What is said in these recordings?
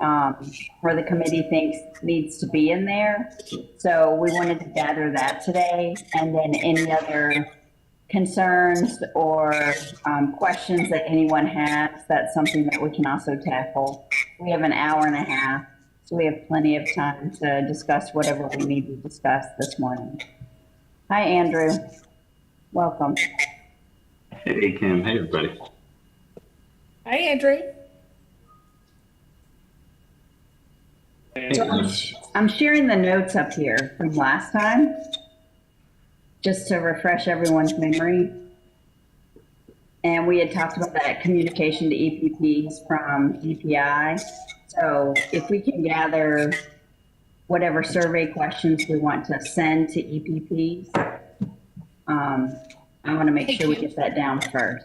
um, where the committee thinks needs to be in there. So we wanted to gather that today, and then any other concerns or questions that anyone has, that's something that we can also tackle. We have an hour and a half, so we have plenty of time to discuss whatever we need to discuss this morning. Hi, Andrew. Welcome. Hey, Kim. Hey, everybody. Hi, Andrew. So I'm sharing the notes up here from last time, just to refresh everyone's memory. And we had talked about that communication to EPPs from EPI. So if we can gather whatever survey questions we want to send to EPPs, I want to make sure we get that down first.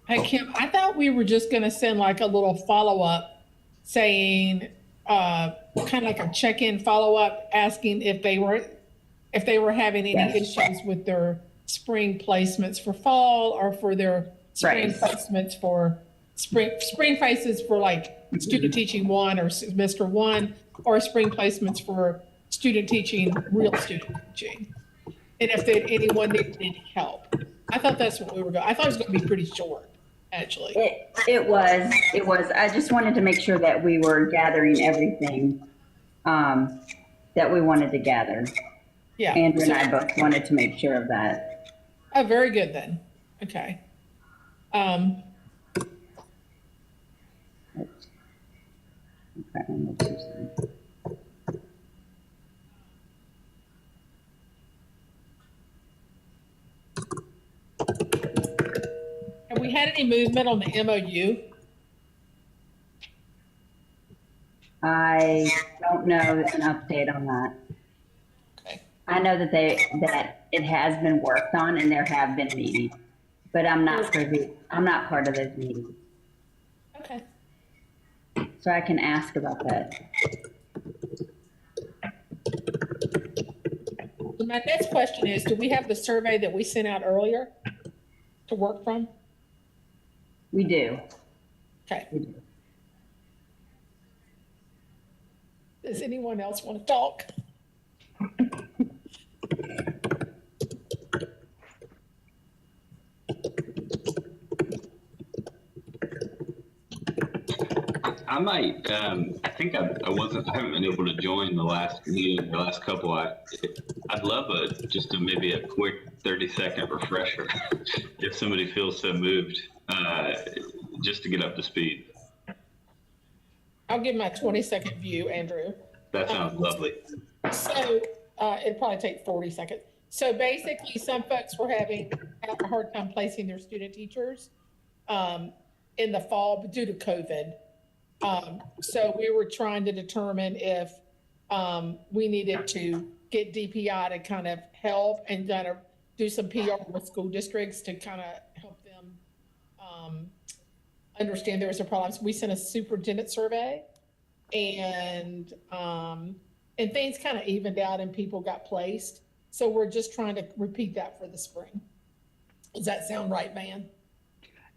Hey, Kim, I thought we were just going to send like a little follow-up saying, kind of like a check-in follow-up, asking if they were having any issues with their spring placements for fall, or for their spring placements for spring faces for like student teaching 1 or semester 1, or spring placements for student teaching, real student teaching. And if anyone needed any help. I thought that's what we were going. I thought it was going to be pretty short, actually. It was. I just wanted to make sure that we were gathering everything that we wanted to gather. Yeah. Andrew and I both wanted to make sure of that. Oh, very good then. Okay. Okay. Have we had any movement on the MOU? I don't know an update on that. Okay. I know that it has been worked on and there have been meetings, but I'm not part of those meetings. Okay. So I can ask about that. So my next question is, do we have the survey that we sent out earlier to work from? We do. Okay. We do. Does anyone else want to talk? I might, I think I haven't been able to join the last meeting, the last couple. I'd love just maybe a quick 30-second refresher if somebody feels so moved, just to get up to speed. I'll give my 20-second view, Andrew. That sounds lovely. So it'd probably take 40 seconds. So basically, some folks were having a hard time placing their student teachers in the fall due to COVID. So we were trying to determine if we needed to get DPI to kind of help and kind of do some PR with school districts to kind of help them understand there was a problem. So we sent a superintendent survey, and things kind of evened out and people got placed. So we're just trying to repeat that for the spring. Does that sound right, Van?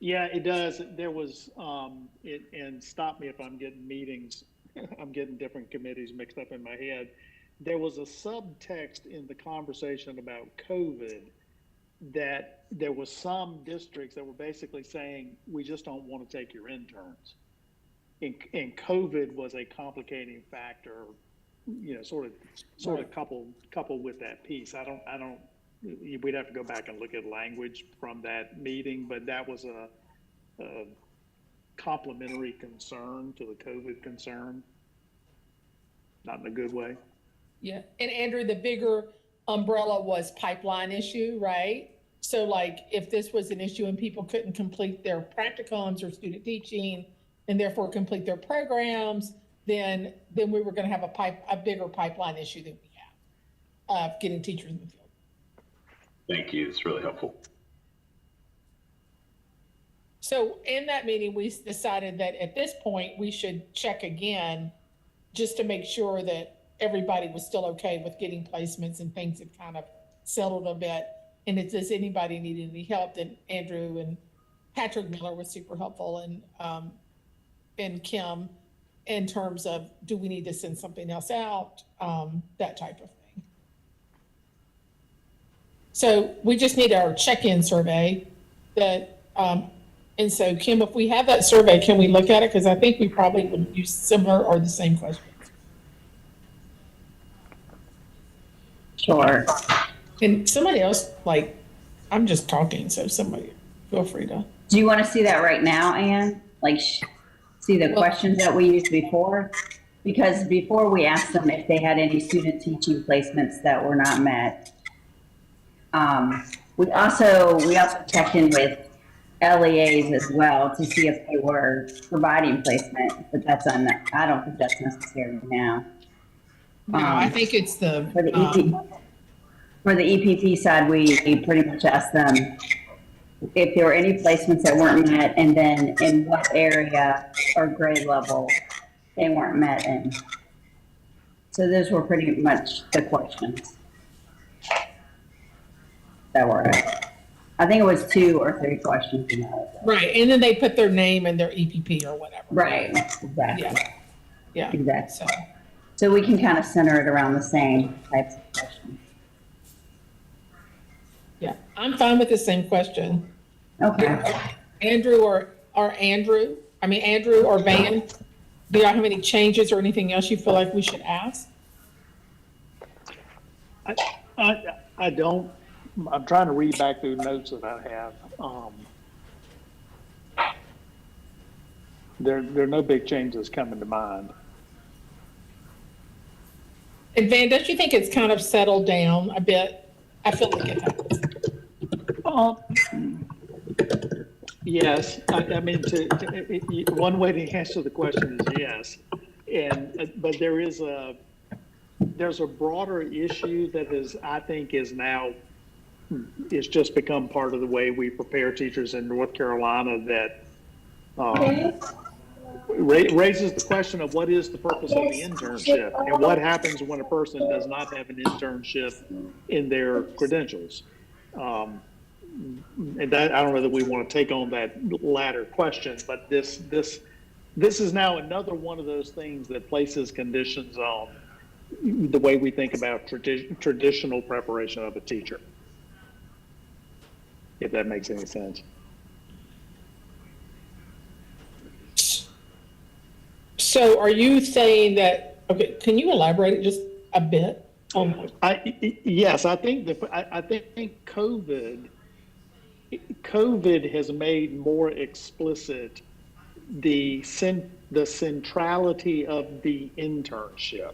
Yeah, it does. There was, and stop me if I'm getting meetings, I'm getting different committees mixed up in my head. There was a subtext in the conversation about COVID that there was some districts that were basically saying, we just don't want to take your interns. And COVID was a complicating factor, you know, sort of coupled with that piece. We'd have to go back and look at language from that meeting, but that was a complementary concern to the COVID concern, not in a good way. Yeah, and Andrew, the bigger umbrella was pipeline issue, right? So like if this was an issue and people couldn't complete their practicums or student teaching and therefore complete their programs, then we were going to have a bigger pipeline issue than we have of getting teachers in the field. Thank you. It's really helpful. So in that meeting, we decided that at this point, we should check again just to make sure that everybody was still okay with getting placements and things had kind of settled a bit. And if does anybody need any help, then Andrew and Patrick Miller was super helpful, and Kim in terms of, do we need to send something else out? That type of thing. So we just need our check-in survey that, and so Kim, if we have that survey, can we look at it? Because I think we probably would use similar or the same questions. Sure. And somebody else, like, I'm just talking, so somebody feel free to. Do you want to see that right now, Anne? Like, see the questions that we used before? Because before we asked them if they had any student teaching placements that were not met. We also checked in with LEAs as well to see if they were providing placement, but I don't think that's necessary now. No, I think it's the. For the EPP side, we pretty much asked them if there were any placements that weren't met, and then in what area or grade level they weren't met in. So those were pretty much the questions that were, I think it was 2 or 3 questions. Right, and then they put their name and their EPP or whatever. Right, exactly. Yeah. Exactly. So we can kind of center it around the same types of questions. Yeah, I'm fine with the same question. Okay. Andrew or Van, do y'all have any changes or anything else you feel like we should ask? I don't, I'm trying to read back through notes that I have. There are no big changes coming to mind. And Van, don't you think it's kind of settled down a bit? I feel like it has. Yes, I mean, one way to answer the question is yes, but there's a broader issue that it's just become part of the way we prepare teachers in North Carolina that raises the question of what is the purpose of the internship and what happens when a person does not have an internship in their credentials. And that, I don't know that we want to take on that latter question, but this is now another one of those things that places conditions on the way we think about traditional preparation of a teacher, if that makes any sense. So are you saying that, okay, can you elaborate just a bit on? Yes, I think COVID has made more explicit the centrality of the internship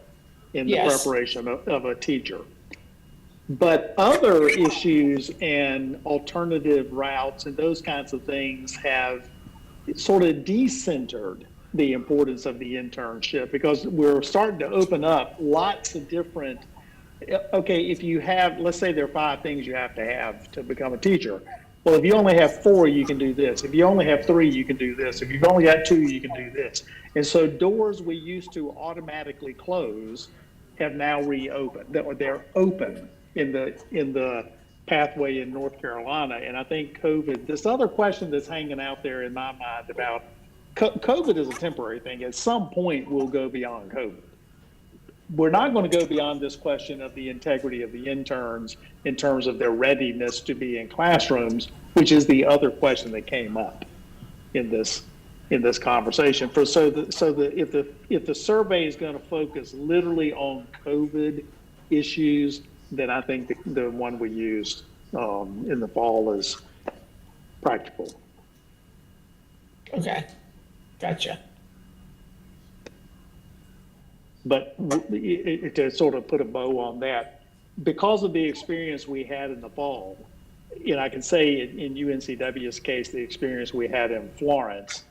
in the preparation of a teacher. But other issues and alternative routes and those kinds of things have sort of decentered the importance of the internship, because we're starting to open up lots of different, okay, if you have, let's say there are 5 things you have to become a teacher. Well, if you only have 4, you can do this. If you only have 3, you can do this. If you've only got 2, you can do this. And so doors we used to automatically close have now reopened. They're open in the pathway in North Carolina. And I think COVID, this other question that's hanging out there in my mind about COVID is a temporary thing. At some point, we'll go beyond COVID. We're not going to go beyond this question of the integrity of the interns in terms of their readiness to be in classrooms, which is the other question that came up in this conversation. If the survey is going to focus literally on COVID issues, then I think the one we used in the fall is practical. Okay, gotcha. But to sort of put a bow on that, because of the experience we had in the fall, and I can say in UNCW's case, the experience we had in Florence,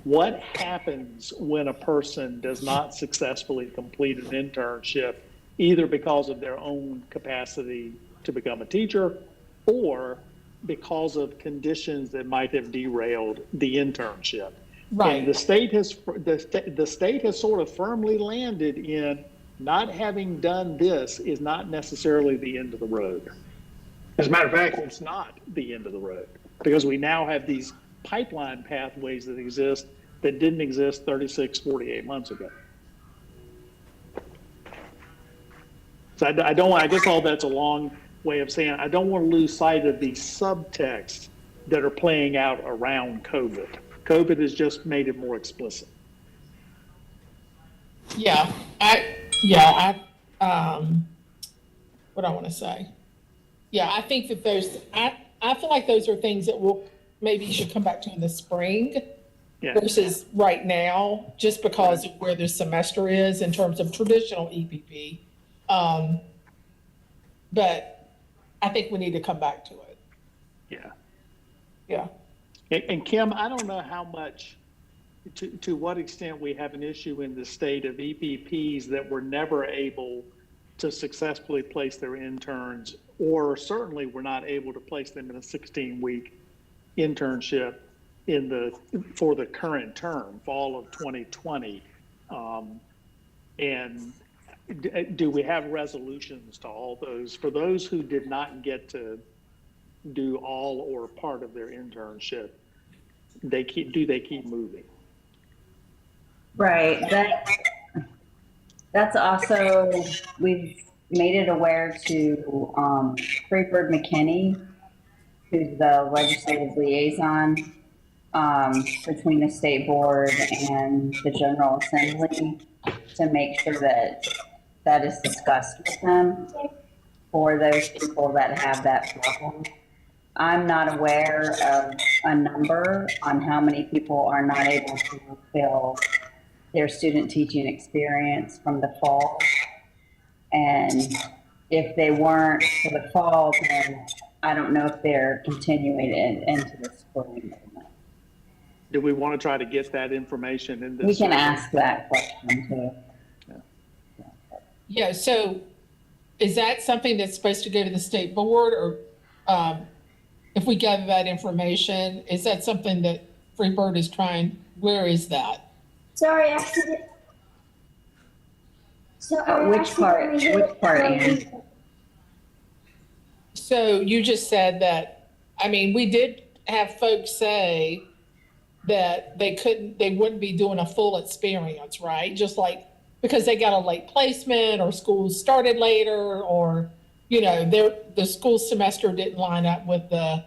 what happens when a person does not successfully complete an internship, either because of their own capacity to become a teacher or because of conditions that might have derailed the internship? Right. And the state has sort of firmly landed in not having done this is not necessarily the end of the road. As a matter of fact, it's not the end of the road, because we now have these pipeline pathways that exist that didn't exist 36, 48 months ago. So I guess all that's a long way of saying, I don't want to lose sight of the subtext that are playing out around COVID. COVID has just made it more explicit. Yeah, what I want to say. Yeah, I think that I feel like those are things that maybe should come back to in the spring versus right now, just because of where the semester is in terms of traditional EPP. But I think we need to come back to it. Yeah. Yeah. And Kim, I don't know how much, to what extent we have an issue in the state of EPPs that were never able to successfully place their interns, or certainly were not able to place them in a 16-week internship for the current term, fall of 2020. And do we have resolutions to all those? For those who did not get to do all or part of their internship, do they keep moving? Right. That's also, we've made it aware to Freeford McKinney, who's the legislative liaison between the state board and the General Assembly, to make sure that is discussed with them for those people that have that problem. I'm not aware of a number on how many people are not able to fulfill their student teaching experience from the fall. And if they weren't for the fall, then I don't know if they're continuing into the spring. Do we want to try to get that information in this? We can ask that question too. Yeah, so is that something that's supposed to go to the state board, or if we gather that information, is that something that Freebird is where is that? Sorry, accident. Which part, Ann? So you just said that, I mean, we did have folks say that they wouldn't be doing a full experience, right? Just like, because they got a late placement or schools started later, or, the school semester didn't line up with the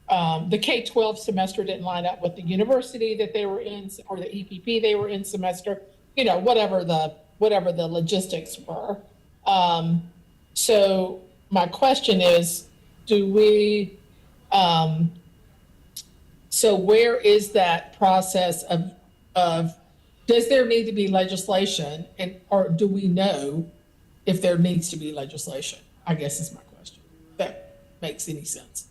K-12 semester didn't line up with the university that they were in, or the EPP they were in semester, whatever the logistics were. So my question is, so where is that process of does there need to be legislation, or do we know if there needs to be legislation? I guess is my question. If that makes any sense.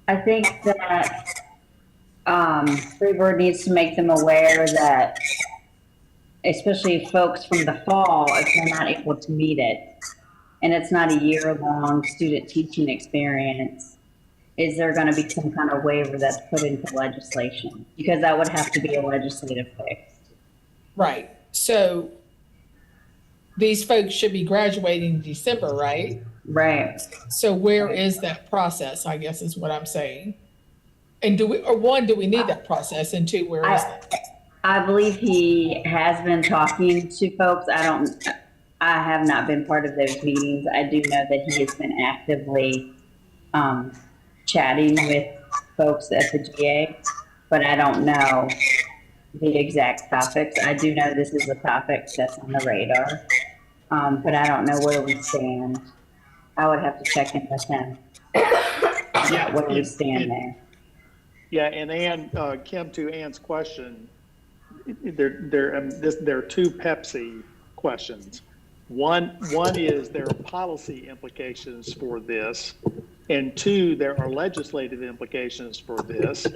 I think that Freebird needs to make them aware that, especially folks from the fall, if they're not able to meet it, and it's not a year-long student teaching experience, is there going to be some kind of waiver that's put into legislation? Because that would have to be a legislative fix. Right. So these folks should be graduating in December, right? Right. So where is that process, I guess is what I'm saying. And do we need that process? And two, where is that? I believe he has been talking to folks. I have not been part of those meetings. I do know that he has been actively chatting with folks at the GA, but I don't know the exact topics. I do know this is a topic that's on the radar, but I don't know where we stand. I would have to check in with him about where we stand there. Yeah, and Ann, Kim, to Ann's question, there are two PEPSC questions. One is there are policy implications for this, and two, there are legislative implications for this.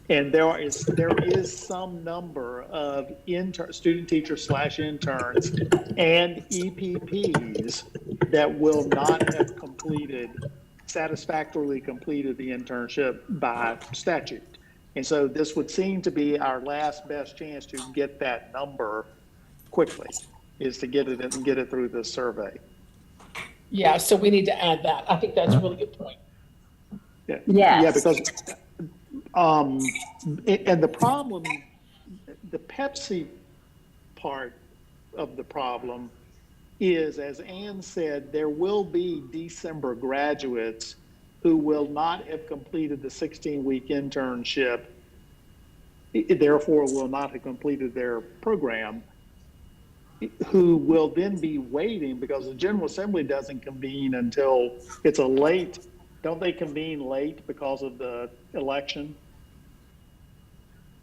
And there is some number of student teachers / interns and EPPs that will not have satisfactorily completed the internship by statute. And so this would seem to be our last best chance to get that number quickly, is to get it through this survey. Yeah, so we need to add that. I think that's a really good point. Yeah. Yes. Yeah, because And the problem, the PEPSC part of the problem is, as Ann said, there will be December graduates who will not have completed the 16-week internship, therefore will not have completed their program, who will then be waiting because the General Assembly doesn't convene until it's a late, don't they convene late because of the election?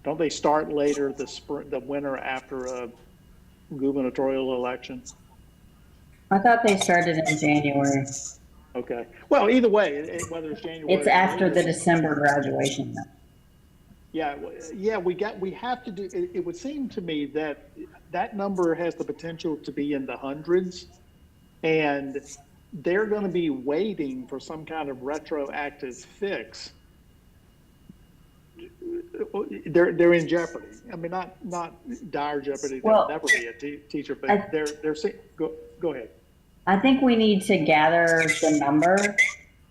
Don't they start later the winter after a gubernatorial election? I thought they started in January. Okay. Well, either way, whether it's January. It's after the December graduation. Yeah, we have to do, it would seem to me that that number has the potential to be in the hundreds, and they're going to be waiting for some kind of retroactive fix. They're in jeopardy. I mean, not dire jeopardy. They'll never be a teacher, but go ahead. I think we need to gather the number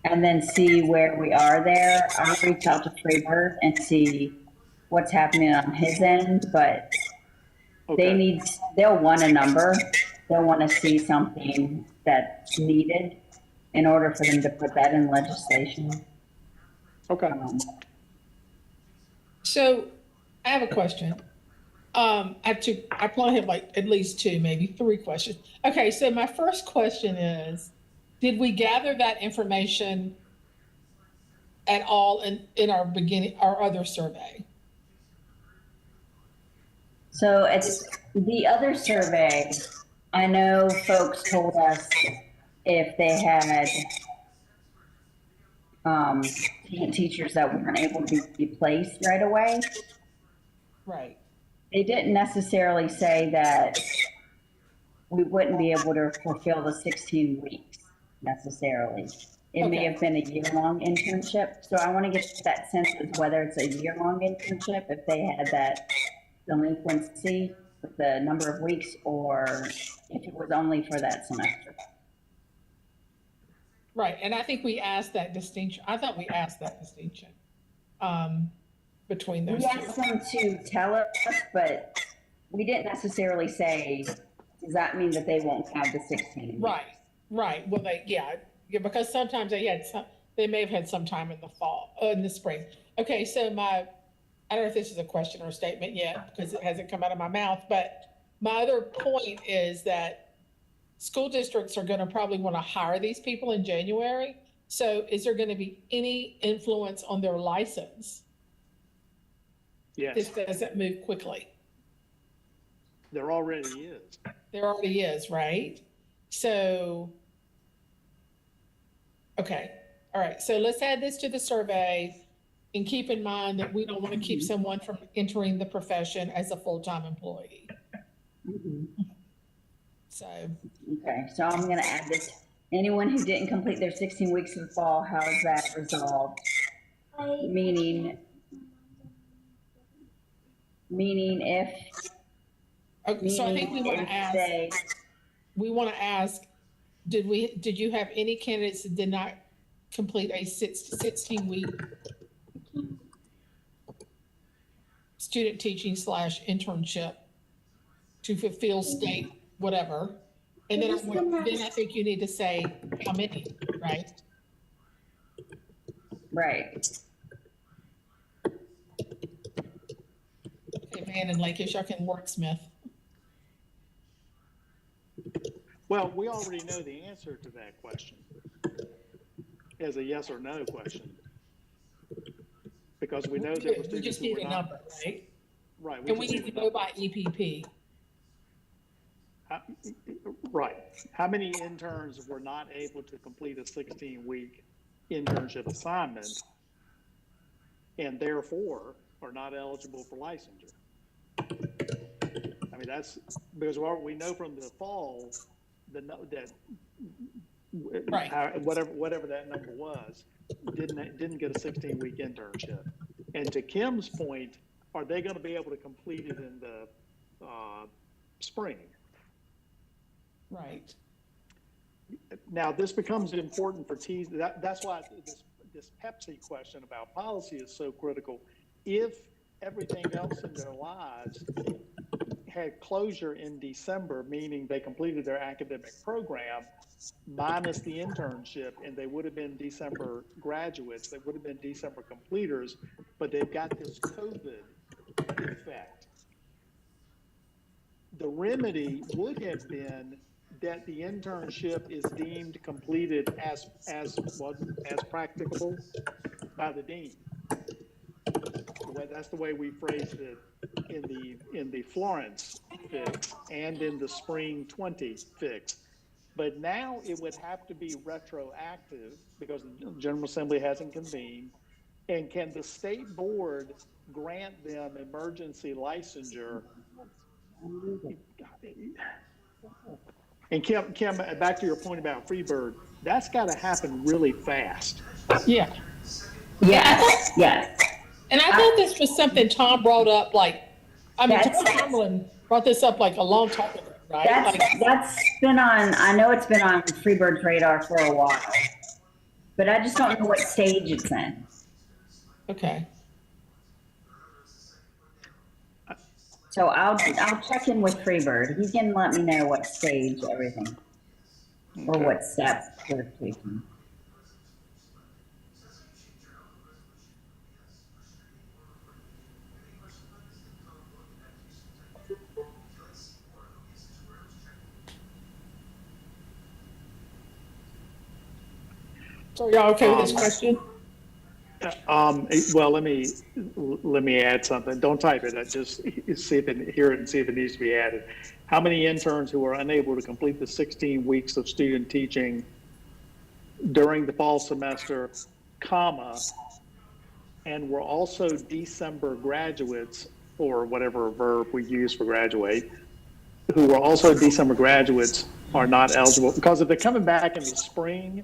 and then see where we are there. I'll reach out to Freebird and see what's happening on his end, but they'll want a number. They'll want to see something that's needed in order for them to put that in legislation. Okay. So I have a question. I probably have like at least two, maybe three questions. Okay, so my first question is, did we gather that information at all in our other survey? So it's the other survey. I know folks told us if they had teachers that weren't able to be replaced right away. Right. They didn't necessarily say that we wouldn't be able to fulfill the 16 weeks necessarily. It may have been a year-long internship. So I want to get that sense of whether it's a year-long internship, if they had that delinquency with the number of weeks, or if it was only for that semester. Right, and I think we asked that distinction. I thought we asked that distinction between those two. We asked them to tell us, but we didn't necessarily say, does that mean that they won't have the 16 weeks? Right. Well, because sometimes they may have had some time in the fall, in the spring. Okay, so I don't know if this is a question or a statement yet because it hasn't come out of my mouth, but my other point is that school districts are going to probably want to hire these people in January. So is there going to be any influence on their license? Yes. This doesn't move quickly. There already is. There already is, right? So, okay. All right. So let's add this to the survey and keep in mind that we don't want to keep someone from entering the profession as a full-time employee. So. Okay, so I'm going to add this. Anyone who didn't complete their 16 weeks of the fall, how is that resolved? Meaning if. Okay, so I think we want to ask, did you have any candidates that did not complete a 16-week student teaching / internship to fulfill state whatever? And then I think you need to say how many, right? Right. Okay, Van and Lakeish, I can wordsmith. Well, we already know the answer to that question as a yes or no question. Because we know there were students we just need a number, right? Right. And we need to go by EPP. Right. How many interns were not able to complete a 16-week internship assignment and therefore are not eligible for licensure? I mean, that's because we know from the fall whatever that number was, didn't get a 16-week internship. And to Kim's point, are they going to be able to complete it in the spring? Right. Now, this becomes important for that's why this PEPSC question about policy is so critical, if everything else in their lives had closure in December, meaning they completed their academic program minus the internship, and they would have been December graduates, they would have been December completers, but they've got this COVID effect. The remedy would have been that the internship is deemed completed as practicable by the dean. That's the way we phrased it in the Florence fix and in the spring 20 fix. But now it would have to be retroactive because the General Assembly hasn't convened. And can the state board grant them emergency licensure? And Kim, back to your point about Freebird, that's got to happen really fast. Yeah. Yes, yes. And I thought this was something Tom brought up, Tom That's- Tomlin brought this up like a long time ago, right? That's been on, I know it's been on Freebird's radar for a while, but I just don't know what stage it's in. Okay. So I'll check in with Freebird. He can let me know what stage everything, or what steps we're taking. So y'all okay with this question? Well, let me add something. Don't type it. I just hear it and see if it needs to be added. How many interns who are unable to complete the 16 weeks of student teaching during the fall semester, comma, and were also December graduates, or whatever verb we use for graduate, who were also December graduates are not eligible? Because if they're coming back in the spring,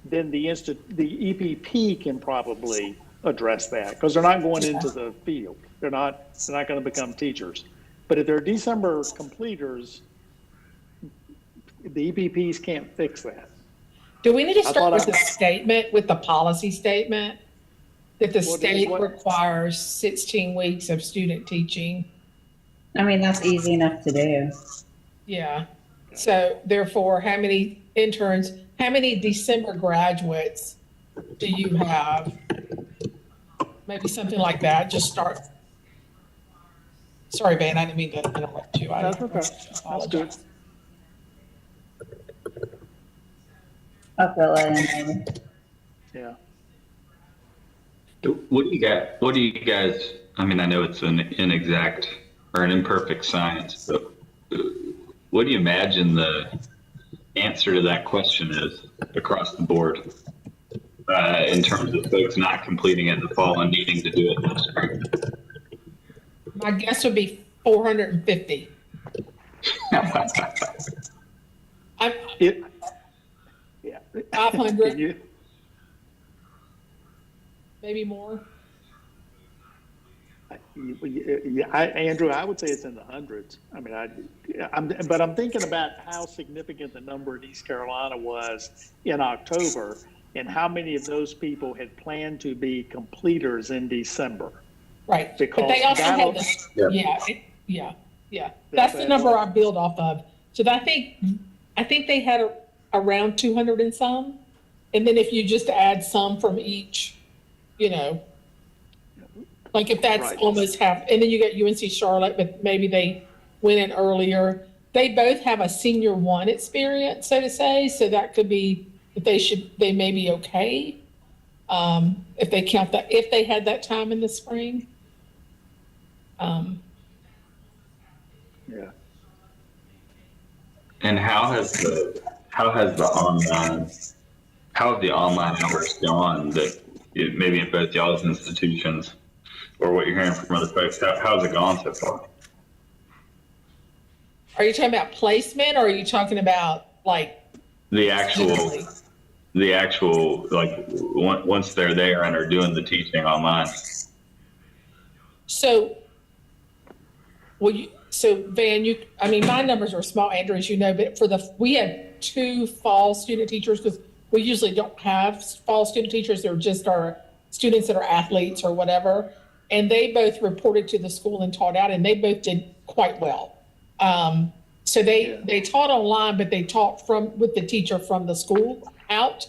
then the EPP can probably address that because they're not going into the field. They're not going to become teachers. But if they're December completers, the EPPs can't fix that. Do we need to start with I- the statement, with the policy statement, that the Well, state what- requires 16 weeks of student teaching? I mean, that's easy enough to do. Yeah. So therefore, how many December graduates do you have? Maybe something like that. Just start. Sorry, Van, I didn't mean to interrupt you. That's okay. That's good. I'll fill it in. Yeah. What do you guys, I mean, I know it's an inexact or an imperfect science, but what do you imagine the answer to that question is across the board in terms of folks not completing it in the fall and needing to do it in the spring? My guess would be 450. Yeah. 500, maybe more. Andrew, I would say it's in the hundreds. I mean, but I'm thinking about how significant the number in East Carolina was in October, and how many of those people had planned to be completers in December. Right. Because But they also that'll- had this, yeah. That's the number I build off of. So I think they had around 200 and some. And then if you just add some from each, like if that's Right. almost half, and then you got UNC Charlotte, but maybe they went in earlier. They both have a senior one experience, so to say. So that could be that they may be okay. If they count that, if they had that time in the spring. Yeah. And how have the online hours gone that maybe in both y'all's institutions or what you're hearing from other folks, how's it gone so far? Are you talking about placement, or are you talking about The actual, like, once they're there and are doing the teaching online. So, Van, my numbers are small, Andrew, as you know, but we had 2 fall student teachers, because we usually don't have fall student teachers. They're just our students that are athletes or whatever. and they both reported to the school and taught out, and they both did quite well. So they taught online, but they taught with the teacher from the school out.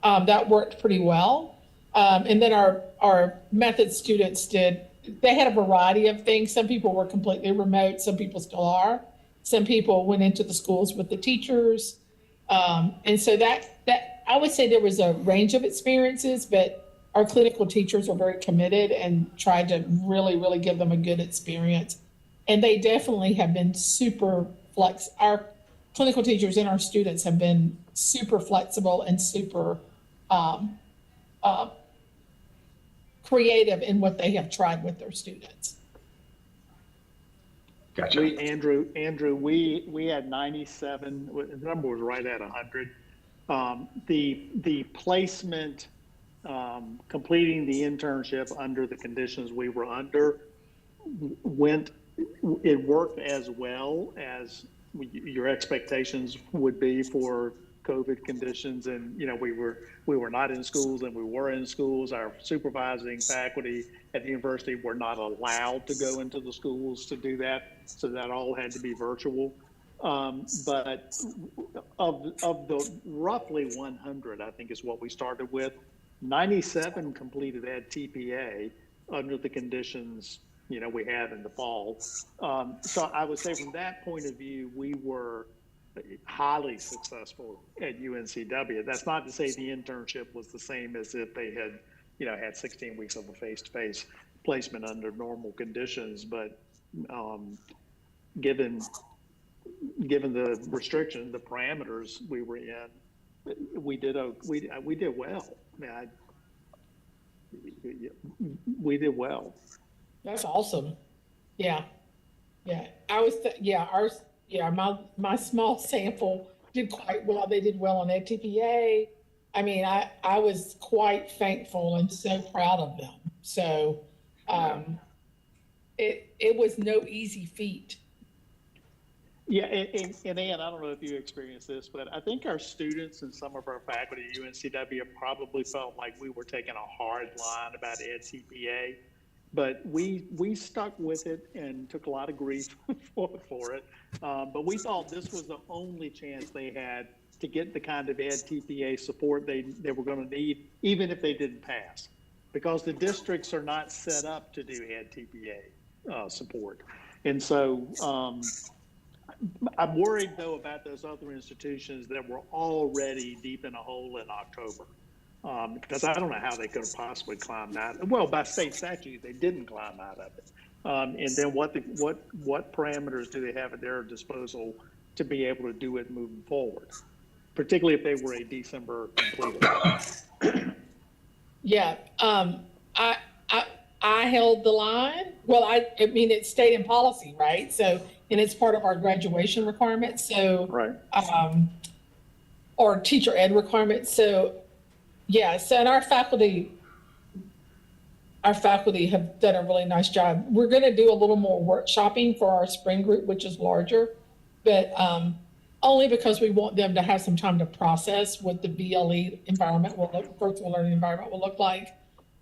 That worked pretty well. And then our method students they had a variety of things. Some people were completely remote. Some people still are. Some people went into the schools with the teachers. And so that I would say there was a range of experiences, but our clinical teachers are very committed and tried to really, really give them a good experience. And they definitely have been super our clinical teachers and our students have been super flexible and super creative in what they have tried with their students. Gotcha. Andrew, we had 97. The number was right at 100. The placement, completing the internship under the conditions we were under, it worked as well as your expectations would be for COVID conditions. And, we were not in schools and we were in schools. Our supervising faculty at the university were not allowed to go into the schools to do that. So that all had to be virtual. But of the roughly 100, I think is what we started with, 97 completed at TPA under the conditions we had in the fall. So I would say from that point of view, we were highly successful at UNCW. That's not to say the internship was the same as if they had, had 16 weeks of a face-to-face placement under normal conditions. But given the restrictions, the parameters we were in, we did well. We did well. That's awesome. Yeah. My small sample did quite well. They did well on EPPS. I mean, I was quite thankful and so proud of them. So it was no easy feat. Yeah, and Ann, I don't know if you experienced this, but I think our students and some of our faculty at UNCW probably felt like we were taking a hard line about EPPS. But we stuck with it and took a lot of grief for it. But we thought this was the only chance they had to get the kind of EPPS support they were going to need, even if they didn't pass, because the districts are not set up to do EPPS support. And so I'm worried, though, about those other institutions that were already deep in a hole in October. Because I don't know how they could have possibly climbed out. Well, by state statute, they didn't climb out of it. And then what parameters do they have at their disposal to be able to do it moving forward, particularly if they were a December completer? Yeah, I held the line. Well, I mean, it's state and policy, right? So, and it's part of our graduation requirements. So, right. Or teacher ed requirements. So. Yeah, so and our faculty have done a really nice job. We're going to do a little more workshopping for our spring group, which is larger, but only because we want them to have some time to process what the VLE environment virtual learning environment will look like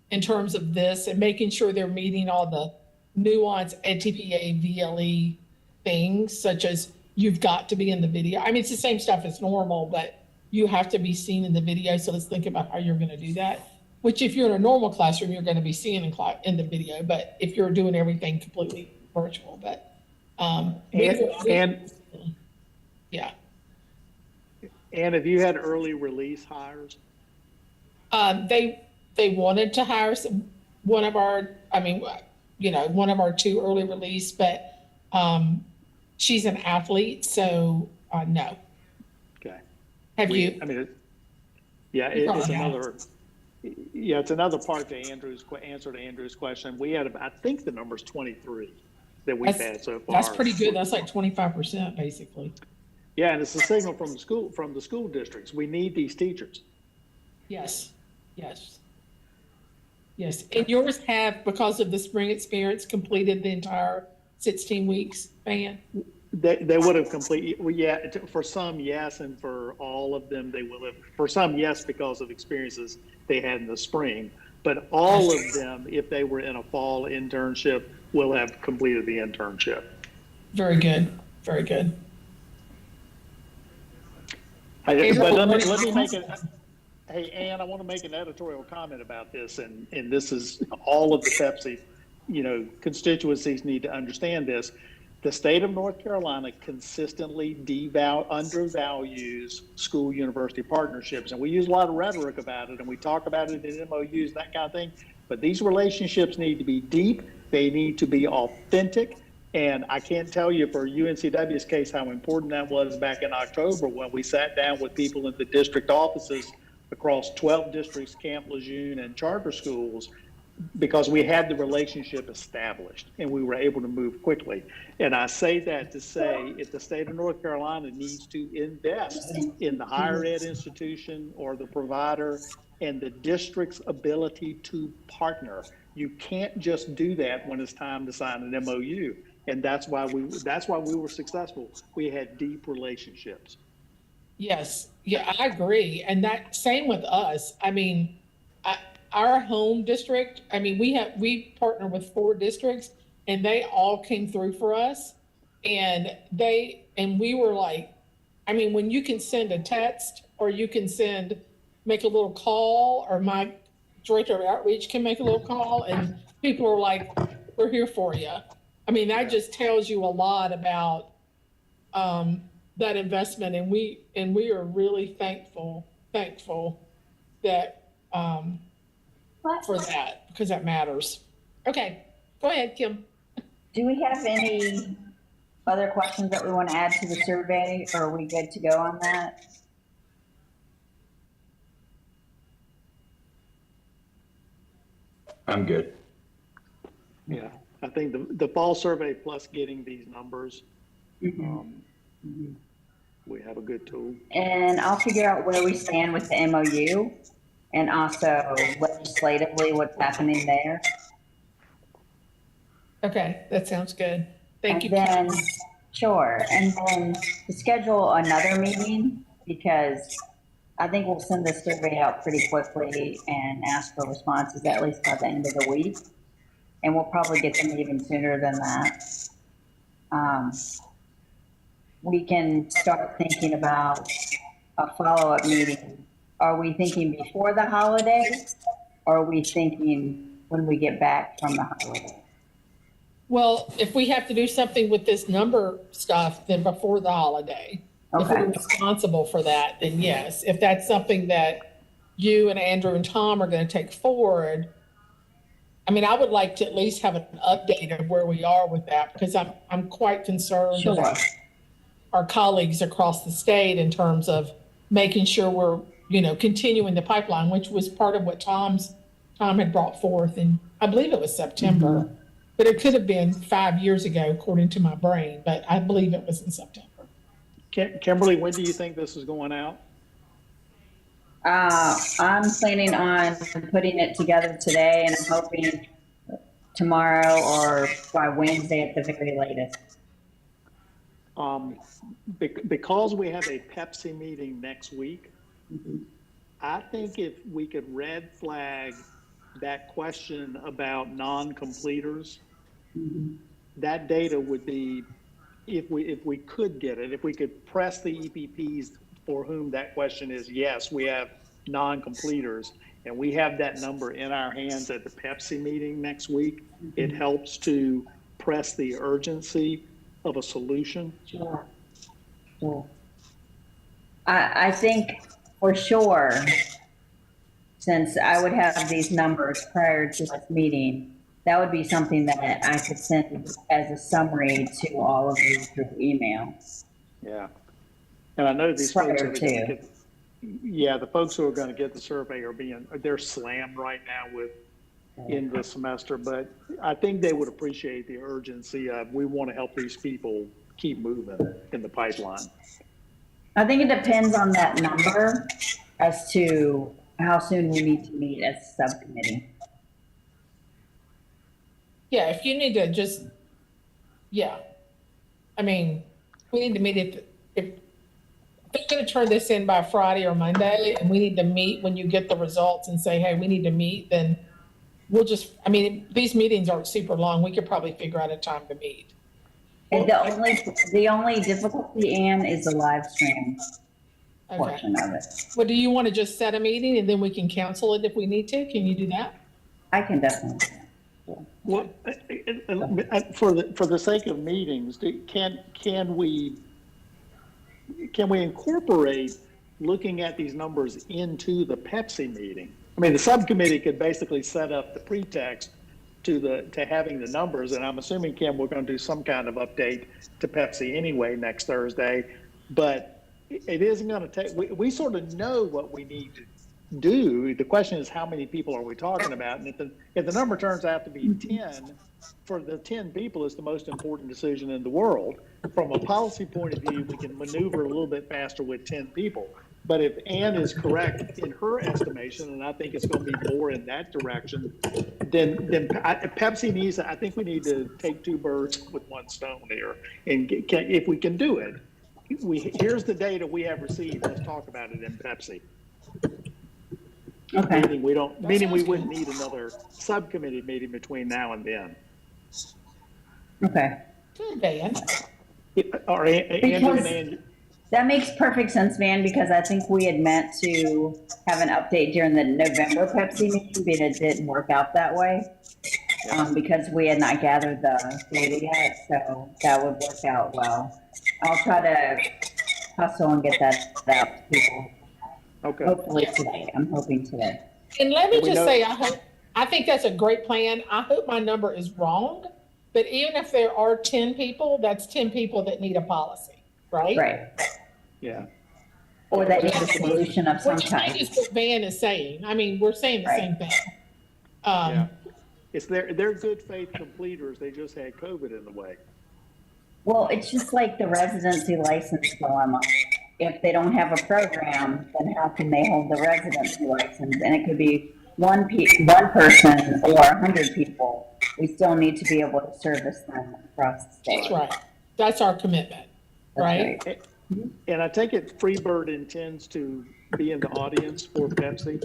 in terms of this, and making sure they're meeting all the nuance EPPS VLE things, such as you've got to be in the video. I mean, it's the same stuff as normal, but you have to be seen in the video. So let's think about how you're going to do that, which if you're in a normal classroom, you're going to be seen in the video, but if you're doing everything completely virtual, but yeah. And have you had early release hires? They wanted to hire one of our two early release, but she's an athlete, so no. It's another part to answer to Andrew's question. We had, I think the number's 23 that we've had so far. That's pretty good. That's like 25% basically. Yeah, and it's a signal from the school districts. We need these teachers. Yes. And yours have, because of the spring experience, completed the entire 16 weeks, Van? They would have completed, for some, yes, and for all of them, they will have. For some, yes, because of experiences they had in the spring. But all of them, if they were in a fall internship, will have completed the internship. Very good, very good. But April, let me make it. Hey, Ann, I want to make an editorial comment about this, and this is all of the PEPSC, constituencies need to understand this. The state of North Carolina consistently undervalues school-university partnerships, and we use a lot of rhetoric about it, and we talk about it in MOUs, that kind of thing. But these relationships need to be deep. They need to be authentic. And I can't tell you for UNCW's case how important that was back in October when we sat down with people in the district offices across 12 districts, Camp Lejeune, and charter schools, because we had the relationship established and we were able to move quickly. And I say that to say, if the state of North Carolina needs to invest in the higher ed institution or the provider and the district's ability to partner, you can't just do that when it's time to sign an MOU. And that's why we were successful. We had deep relationships. Yes, yeah, I agree. And that same with us. I mean, our home district, I mean, we partner with 4 districts and they all came through for us. And we were like, I mean, when you can send a text or you can make a little call, or my director of outreach can make a little call, and people are like, we're here for you. I mean, that just tells you a lot about that investment, and we are really thankful that for that, because that matters. Okay, go ahead, Kim. Do we have any other questions that we want to add to the survey, or are we good to go on that? I'm good. Yeah, I think the fall survey plus getting these numbers, we have a good tool. And I'll figure out where we stand with the MOU and also legislatively what's happening there. Okay, that sounds good. Thank you. And then, sure, and then to schedule another meeting, because I think we'll send the survey out pretty quickly and ask for responses at least by the end of the week. And we'll probably get them even sooner than that. We can start thinking about a follow-up meeting. Are we thinking before the holidays, or are we thinking when we get back from the holiday? Well, if we have to do something with this number stuff, then before the holiday. If Okay. we're responsible for that, then yes. If that's something that you and Andrew and Tom are going to take forward, I mean, I would like to at least have an update of where we are with that, because I'm quite concerned Sure. about our colleagues across the state in terms of making sure we're, continuing the pipeline, which was part of what Tom had brought forth, and I believe it was September, but it could have been 5 years ago, according to my brain, but I believe it was in September. Kimberly, when do you think this is going out? I'm planning on putting it together today, and I'm hoping tomorrow or by Wednesday at the very latest. Because we have a PEPSC meeting next week, I think if we could red flag that question about non-completers, that data would be, if we could get it, if we could press the EPPs for whom that question is, yes, we have non-completers, and we have that number in our hands at the PEPSC meeting next week, it helps to press the urgency of a solution. Sure. I think for sure, since I would have these numbers prior to this meeting, that would be something that I could send as a summary to all of you through email. Yeah. And I know these folks Prior are going to to. get, the folks who are going to get the survey they're slammed right now with end of the semester, but I think they would appreciate the urgency of, we want to help these people keep moving in the pipeline. I think it depends on that number as to how soon we need to meet as a subcommittee. Yeah, if you need to just, I mean, we need to meet if they're going to turn this in by Friday or Monday, and we need to meet when you get the results and say, hey, we need to meet, then we'll just, I mean, these meetings aren't super long. We could probably figure out a time to meet. And the only difficulty, Ann, is the live stream Okay. portion of it. Well, do you want to just set a meeting and then we can cancel it if we need to? Can you do that? I can definitely. Well, for the sake of meetings, can we incorporate looking at these numbers into the PEPSC meeting? I mean, the subcommittee could basically set up the pretext to having the numbers, and I'm assuming, Kim, we're going to do some kind of update to PEPSC anyway next Thursday, but it isn't going to take, we sort of know what we need to do. The question is, how many people are we talking about? And if the number turns out to be 10, for the 10 people, it's the most important decision in the world. From a policy point of view, we can maneuver a little bit faster with 10 people. But if Ann is correct in her estimation, and I think it's going to be more in that direction, then PEPSC needs, I think we need to take two birds with one stone here. And if we can do it, here's the data we have received. Let's talk about it in PEPSC. Okay. Meaning we wouldn't need another subcommittee meeting between now and then. Okay. Good, Van. Or Andrew and Ann. That makes perfect sense, Van, because I think we had meant to have an update during the November PEPSC meeting, but it didn't work out that way. Because we had not gathered the data yet, so that would work out well. I'll try to hustle and get that out to people. Okay. Hopefully today. I'm hoping today. And let me just say, I think that's a great plan. I hope my number is wrong, but even if there are 10 people, that's 10 people that need a policy, right? Right. Yeah. Or that needs a solution of some Which kind. is what Van is saying. I mean, we're saying the Right. same thing. Yeah. It's they're good faith completers. They just had COVID in the way. Well, it's just like the residency license dilemma. If they don't have a program, then how can they hold the residency license? And it could be one person or 100 people. We still need to be able to service them across the state. That's right. That's our commitment, That's right? And I take it Freebird intends to be in the audience for PEPSC?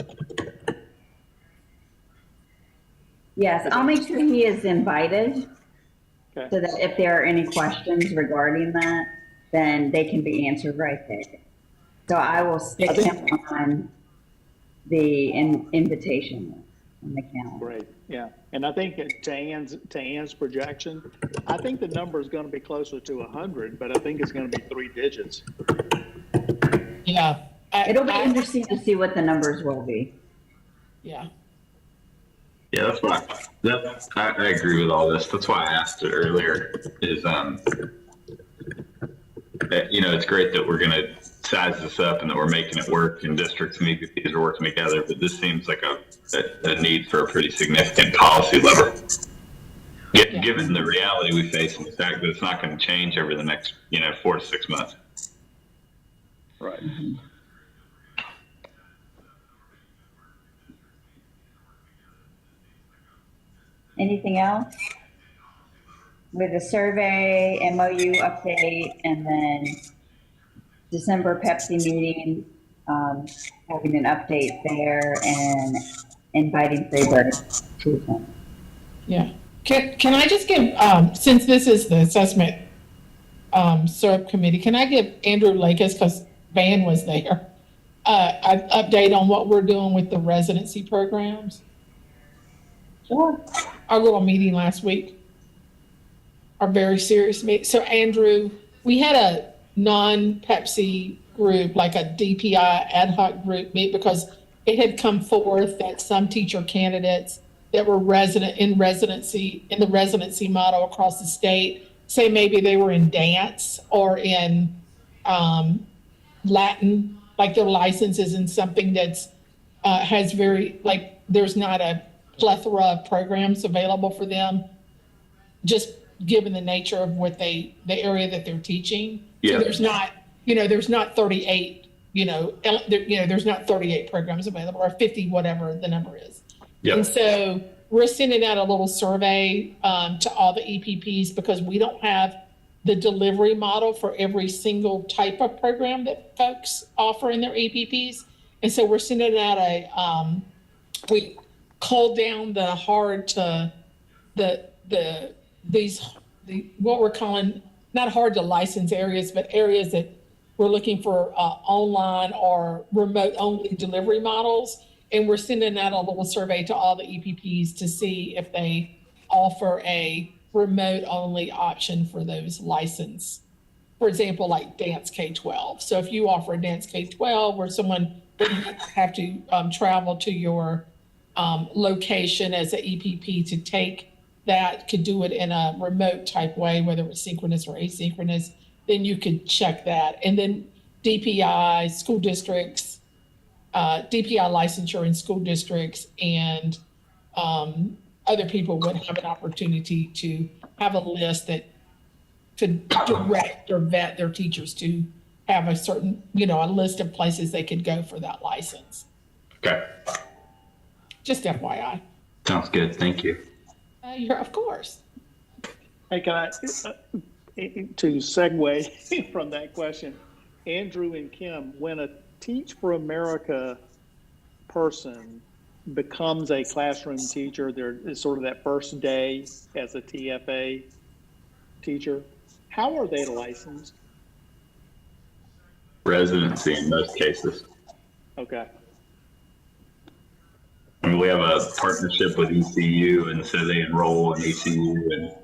Yes, I'll make sure he is invited Okay. so that if there are any questions regarding that, then they can be answered right there. So I will stick him on the invitation on the calendar. Great. Yeah. And I think to Ann's projection, I think the number is going to be closer to 100, but I think it's going to be 3 digits. Yeah. It'll be interesting to see what the numbers will be. Yeah. Yeah, that's why I agree with all this. That's why I asked it earlier. Is it's great that we're going to size this up and that we're making it work, and districts and EPPs are working together. But this seems like a need for a pretty significant policy lever. Given the reality we face and the fact that it's not going to change over the next 4 to 6 months. Right. Anything else? With the survey, MOU update, and then December PEPSC meeting, having an update there and inviting Freebird to attend. Yeah. Can I just give, since this is the assessment subcommittee, can I give Andrew Lakis, because Van was there, an update on what we're doing with the residency programs? Sure. Our little meeting last week, our very serious meeting. So Andrew, we had a non-PEPSC group, like a DPI ad hoc group meet, because it had come forth that some teacher candidates that were in the residency model across the state, say maybe they were in dance or in Latin, like their license is in something that's has very, like, there's not a plethora of programs available for them, just given the nature of the area that they're teaching. Yeah. So there's not 38, there's not 38 programs available, or 50, whatever the number is. Yep. And so we're sending out a little survey to all the EPPs, because we don't have the delivery model for every single type of program that folks offer in their EPPs. And so we're sending out cull down the what we're calling, not hard to license areas, but areas that we're looking for online or remote only delivery models. And we're sending out a little survey to all the EPPs to see if they offer a remote only option for those licensed. For example, like dance K-12. So if you offer a dance K-12 where someone wouldn't have to travel to your location as an EPP to take that, could do it in a remote type way, whether it's synchronous or asynchronous, then you could check that. And then DPI, school districts, DPI licensure in school districts and other people would have an opportunity to have a list that could direct or vet their teachers to have a certain, a list of places they could go for that license. Okay. Just FYI. Sounds good. Thank you. Of course. Hey, can I, to segue from that question, Andrew and Kim, when a Teach for America person becomes a classroom teacher, there is sort of that first day as a TFA teacher, how are they licensed? Residency in most cases. Okay. I mean, we have a partnership with ECU, and so they enroll in ECU, and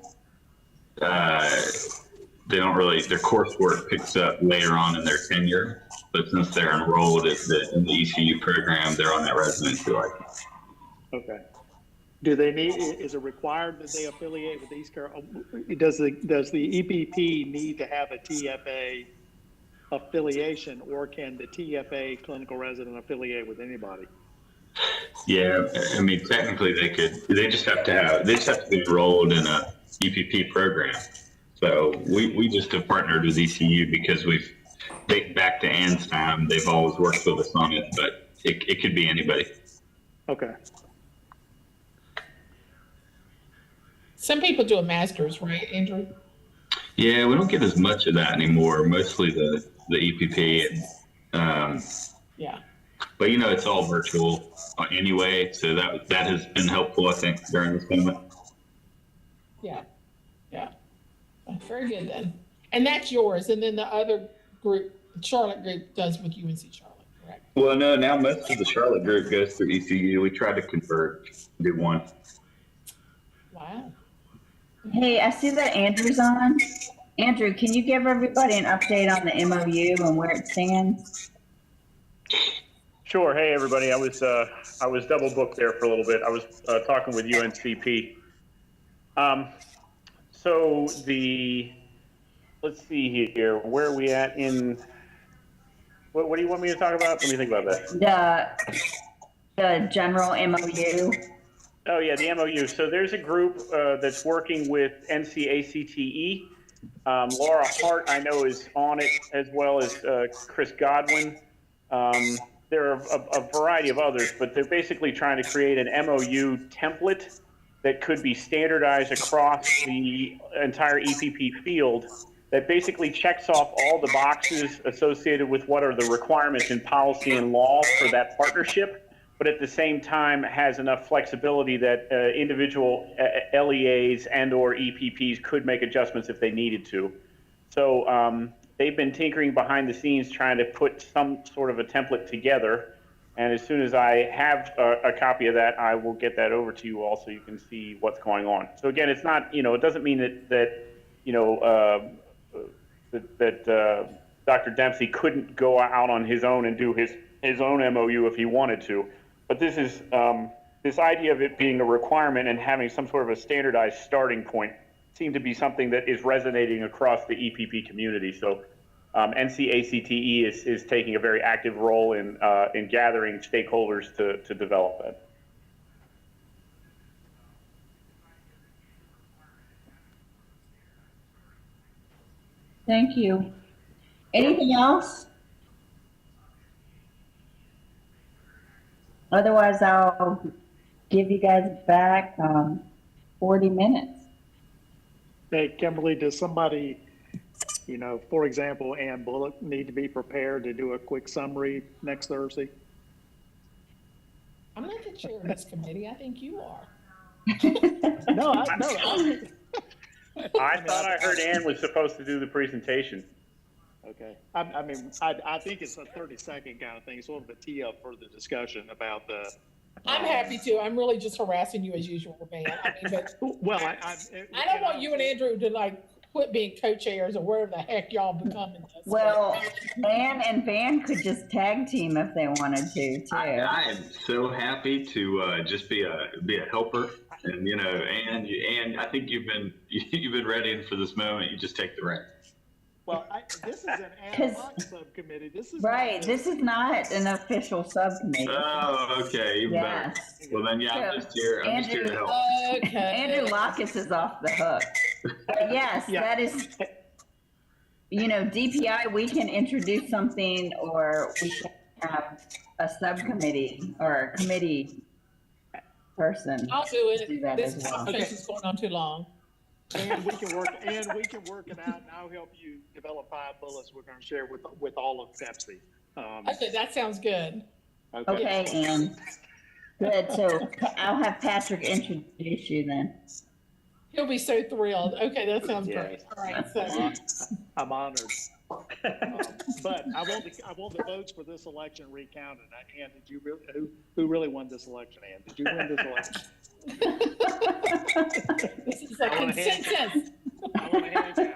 they don't really, their coursework picks up later on in their tenure, but since they're enrolled in the ECU program, they're on that residency license. Okay. Do they need, is it required that they affiliate with East Carolina? Does the EPP need to have a TFA affiliation, or can the TFA clinical resident affiliate with anybody? Yeah, I mean, technically they just have to be enrolled in a EPP program. So we just have partnered with ECU because back to Ann's time, they've always worked with us on it, but it could be anybody. Okay. Some people do a master's, right, Andrew? Yeah, we don't get as much of that anymore. Mostly the EPP. Yeah. But it's all virtual anyway, so that has been helpful, I think, during this moment. Yeah. Very good then. And that's yours. And then the other group, the Charlotte group, does with UNC Charlotte, correct? Well, no, now most of the Charlotte group goes through ECU. We tried to convert, do one. Wow. Hey, I see that Andrew's on. Andrew, can you give everybody an update on the MOU and where it stands? Sure. Hey, everybody. I was double booked there for a little bit. I was talking with UNCP. So let's see here. Where are we at in? What do you want me to talk about? Let me think about that. The general MOU. Oh yeah, the MOU. So there's a group that's working with NCACTE. Laura Hart, I know, is on it, as well as Chris Godwin. There are a variety of others, but they're basically trying to create an MOU template that could be standardized across the entire EPP field that basically checks off all the boxes associated with what are the requirements in policy and law for that partnership, but at the same time has enough flexibility that individual LEAs and or EPPs could make adjustments if they needed to. So they've been tinkering behind the scenes trying to put some sort of a template together. And as soon as I have a copy of that, I will get that over to you all so you can see what's going on. So again, it's not, it doesn't mean that Dr. Dempsey couldn't go out on his own and do his own MOU if he wanted to. But this is this idea of it being a requirement and having some sort of a standardized starting point seemed to be something that is resonating across the EPP community. So NCACTE is taking a very active role in gathering stakeholders to develop that. Thank you. Anything else? Otherwise, I'll give you guys back 40 minutes. Hey, Kimberly, does somebody, for example, Ann Bullock, need to be prepared to do a quick summary next Thursday? I'm not chair of this committee. I think you are. No, I thought I heard Ann was supposed to do the presentation. okay. I think it's a 30-second kind of thing, sort of a tee up for the discussion about the. I'm happy to. I'm really just harassing you as usual, man. I mean, but Well, I don't want you and Andrew to like quit being co-chairs or whatever the heck y'all become in this. Well, Ann and Van could just tag team if they wanted to, too. I am so happy to just be a helper, and and I think you've been ready for this moment. You just take the reins. Well, this is an ad hoc subcommittee. This is Right, this is not an official subcommittee. Oh, okay, even better. Yes. Well, then, yeah, I'm just here to help. Okay. Andrew Lockus is off the hook. But yes, Yeah. that is, DPI, we can introduce something, or we can have a subcommittee or a committee person. I'll do it. Do that This as well. conversation's going on too long. and we can work it out, and I'll help you develop 5 bullets we're going to share with all of PEPSC. Okay, that sounds good. Okay, Ann. Good, so I'll have Patrick introduce you then. He'll be so thrilled. Okay, that sounds Yeah. great. All right, so I'm honored. But I want the votes for this election recounted. Ann, did you really, who really won this election, Ann? Did you win this election? this is a I want a hand consensus. I want a hand count.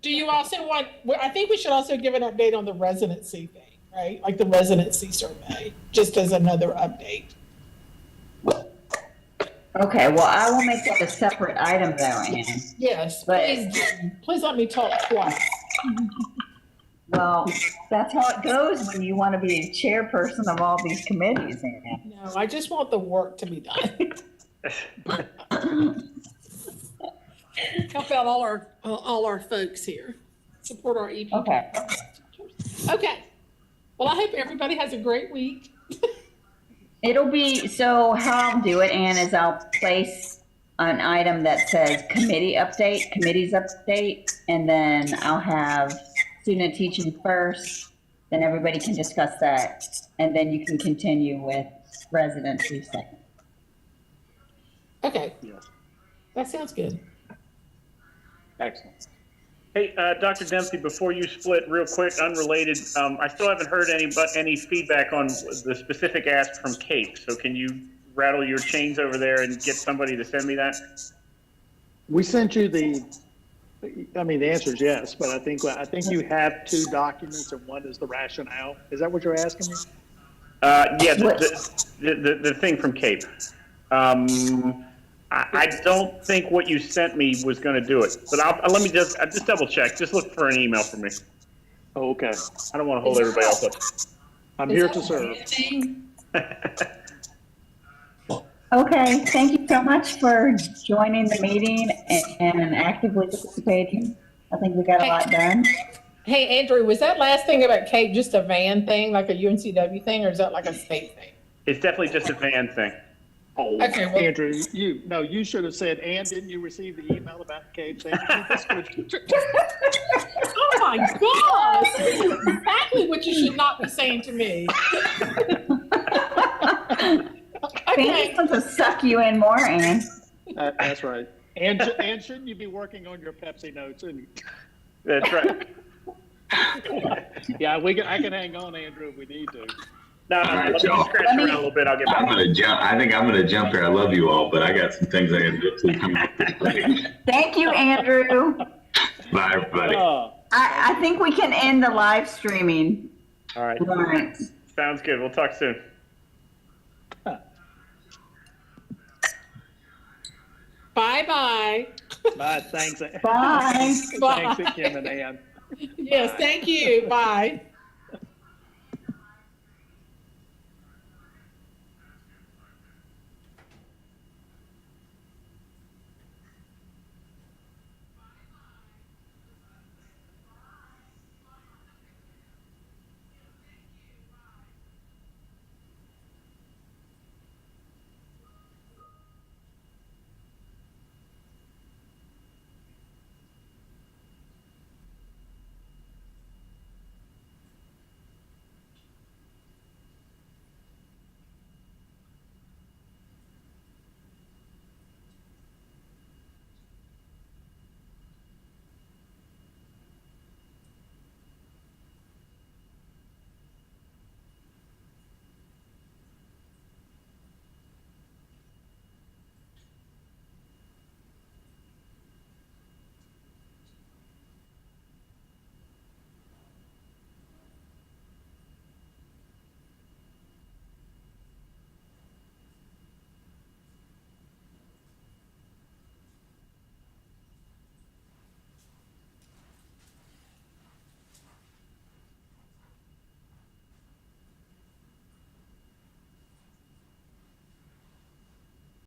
Do you also want, well, I think we should also give an update on the residency thing, right? Like the residency survey, just as another update. Okay, well, I will make that a separate item though, Ann. Yes, But- please let me talk twice. Well, that's how it goes when you want to be a chairperson of all these committees, Ann. No, I just want the work to be done. Help out all our folks here. Support our EPPS. Okay. Okay. Well, I hope everybody has a great week. It'll be, so how I'll do it, Ann, is I'll place an item that says committees update, and then I'll have student teaching first, then everybody can discuss that, and then you can continue with residency second. Okay, Yes, that sounds good. excellent. Hey, Dr. Dempsey, before you split, real quick, unrelated, I still haven't heard any feedback on the specific ask from Kate. So can you rattle your chains over there and get somebody to send me that? We sent you the answer is yes, but I think you have 2 documents, and one is the rationale. Is that what you're asking me? Yeah, the thing from Cape. I don't think what you sent me was going to do it, but let me just double check. Just look for an email from me. Oh, okay. I don't want to hold everybody else up. I'm here to serve. Okay, thank you so much for joining the meeting and actively participating. I think we got a lot done. Hey, Andrew, was that last thing about Kate just a van thing, like a UNCW thing, or is that like a state thing? It's definitely just a van thing. Oh, Okay, well- Andrew, you should have said, Ann, didn't you receive the email about the cave thing? Oh my gosh! This is exactly what you should not be saying to me. Fanny wants to suck you in more, Ann. That's right. And shouldn't you be working on your Pepsi notes? That's right. Yeah, I can hang on, Andrew, if we need to. No, All right, let me y'all. scratch around a little bit. I'll get back. I think I'm gonna jump here. I love you all, but I got some things I gotta get to. Come on. Thank you, Andrew. Bye, everybody. I think we can end the live streaming. All right. Lawrence. Sounds good. We'll talk soon. Bye-bye. Bye, thanks. Bye. Bye. Thanks, Kim and Ann. Yes, thank you. Bye.